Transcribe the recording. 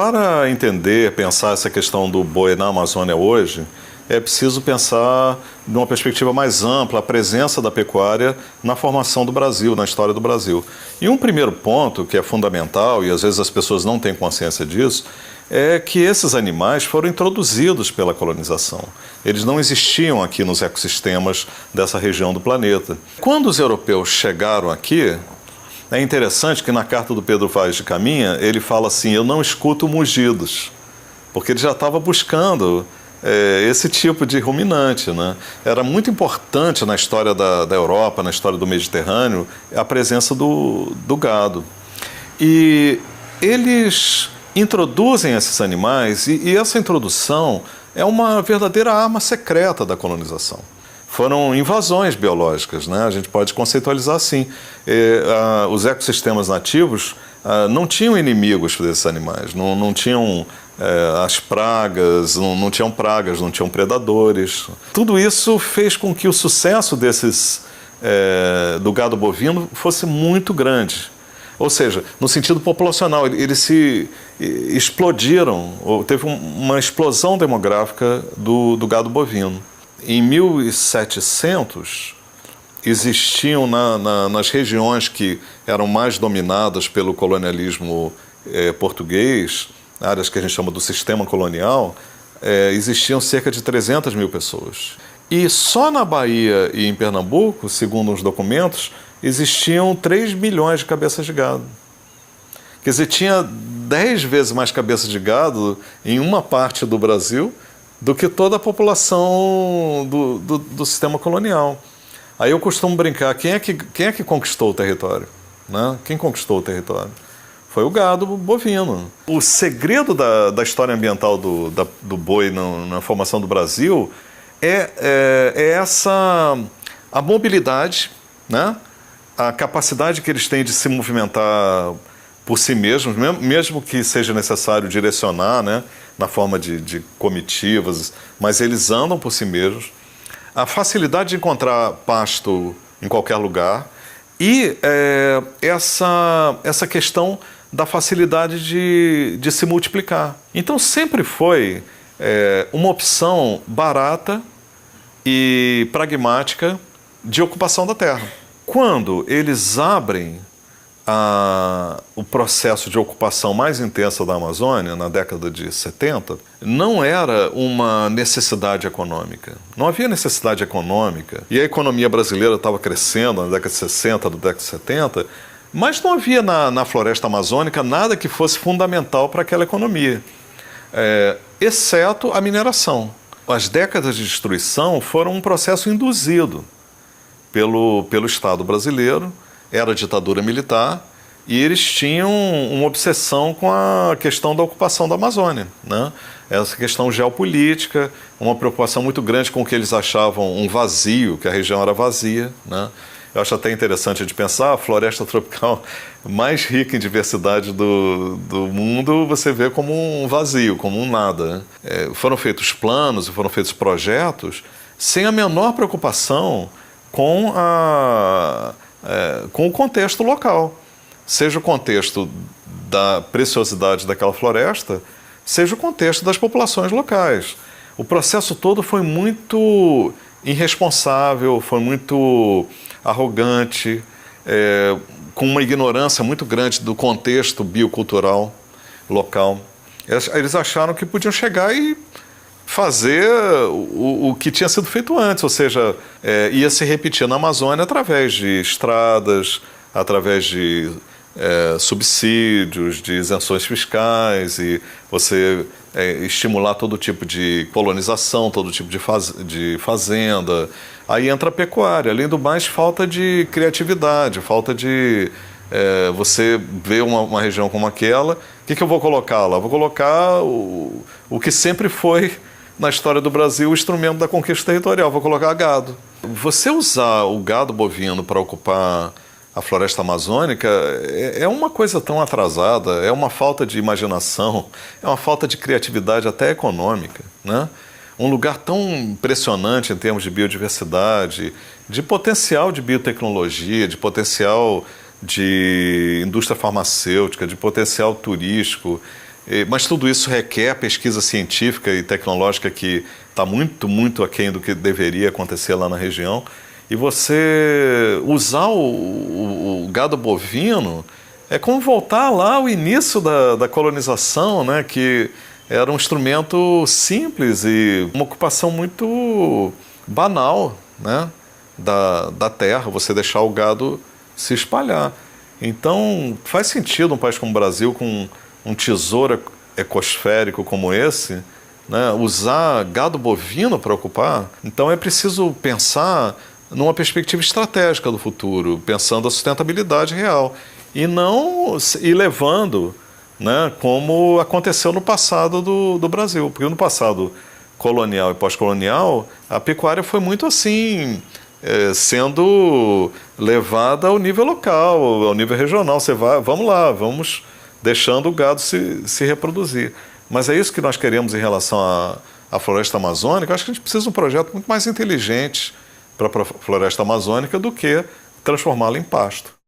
Para entender, pensar essa questão do boi na Amazônia hoje, é preciso pensar de uma perspectiva mais ampla a presença da pecuária na formação do Brasil, na história do Brasil. E um primeiro ponto que é fundamental, e às vezes as pessoas não têm consciência disso, é que esses animais foram introduzidos pela colonização. Eles não existiam aqui nos ecossistemas dessa região do planeta. Quando os europeus chegaram aqui, é interessante que na carta do Pedro Vaz de Caminha, ele fala assim, eu não escuto mugidos, porque ele já estava buscando esse tipo de ruminante, né? Era muito importante na história da Europa, na história do Mediterrâneo, a presença do gado. E eles introduzem esses animais, e essa introdução é uma verdadeira arma secreta da colonização. Foram invasões biológicas, né? A gente pode conceitualizar assim. Os ecossistemas nativos não tinham inimigos desses animais, não tinham as pragas, não tinham pragas, não tinham predadores. Tudo isso fez com que o sucesso do gado bovino fosse muito grande. Ou seja, no sentido populacional, eles se explodiram, teve uma explosão demográfica do gado bovino. Em 1700, existiam nas regiões que eram mais dominadas pelo colonialismo português, áreas que a gente chama do sistema colonial, existiam cerca de 300 mil pessoas. E só na Bahia e em Pernambuco, segundo os documentos, existiam 3 milhões de cabeças de gado. Quer dizer, tinha 10 vezes mais cabeças de gado em uma parte do Brasil do que toda a população do sistema colonial. Aí eu costumo brincar, quem é que conquistou o território? Né? Quem conquistou o território? Foi o gado bovino. O segredo da história ambiental do boi na formação do Brasil é a mobilidade, né? A capacidade que eles têm de se movimentar por si mesmos, mesmo que seja necessário direcionar, né, na forma de comitivas, mas eles andam por si mesmos. A facilidade de encontrar pasto em qualquer lugar e essa questão da facilidade de se multiplicar. Então sempre foi uma opção barata e pragmática de ocupação da terra. Quando eles abrem o processo de ocupação mais intensa da Amazônia, na década de 70, não era uma necessidade econômica. Não havia necessidade econômica. E a economia brasileira estava crescendo na década de 60, na década de 70, mas não havia na floresta amazônica nada que fosse fundamental para aquela economia, exceto a mineração. As décadas de destruição foram um processo induzido pelo Estado brasileiro, era ditadura militar, e eles tinham uma obsessão com a questão da ocupação da Amazônia, né? Essa questão geopolítica, uma preocupação muito grande com o que eles achavam um vazio, que a região era vazia, né? Eu acho até interessante de pensar, a floresta tropical mais rica em diversidade do mundo, você vê como um vazio, como um nada, né? Foram feitos planos e foram feitos projetos sem a menor preocupação com o contexto local, seja o contexto da preciosidade daquela floresta, seja o contexto das populações locais. O processo todo foi muito irresponsável, foi muito arrogante, com uma ignorância muito grande do contexto biocultural local. Eles acharam que podiam chegar e fazer o que tinha sido feito antes, ou seja, ia se repetir na Amazônia através de estradas, através de subsídios, de isenções fiscais, e você estimular todo tipo de colonização, todo tipo de fazenda. Aí entra a pecuária. Além do mais, falta de criatividade, falta de... você vê uma região como aquela, o que eu vou colocar lá? Vou colocar o que sempre foi, na história do Brasil, o instrumento da conquista territorial. Vou colocar gado. Você usar o gado bovino para ocupar a floresta amazônica é uma coisa tão atrasada, é uma falta de imaginação, é uma falta de criatividade até econômica, né? Um lugar tão impressionante em termos de biodiversidade, de potencial de biotecnologia, de potencial de indústria farmacêutica, de potencial turístico, Mas tudo isso requer pesquisa científica e tecnológica que está muito, muito aquém do que deveria acontecer lá na região. E você usar o gado bovino é como voltar lá ao início da colonização, né? Que era um instrumento simples e uma ocupação muito banal, né? Da terra, você deixar o gado se espalhar. Então, faz sentido um país como o Brasil, com um tesouro ecosférico como esse, né, usar gado bovino para ocupar. Então, é preciso pensar numa perspectiva estratégica do futuro, pensando a sustentabilidade real e não ir levando, né, como aconteceu no passado do Brasil. Porque no passado colonial e pós-colonial, a pecuária foi muito assim, sendo levada ao nível local, ao nível regional. Você vai, vamos lá, vamos deixando o gado se reproduzir. Mas é isso que nós queremos em relação à floresta amazônica. Eu acho que a gente precisa de um projeto muito mais inteligente para a floresta amazônica do que transformá-la em pasto.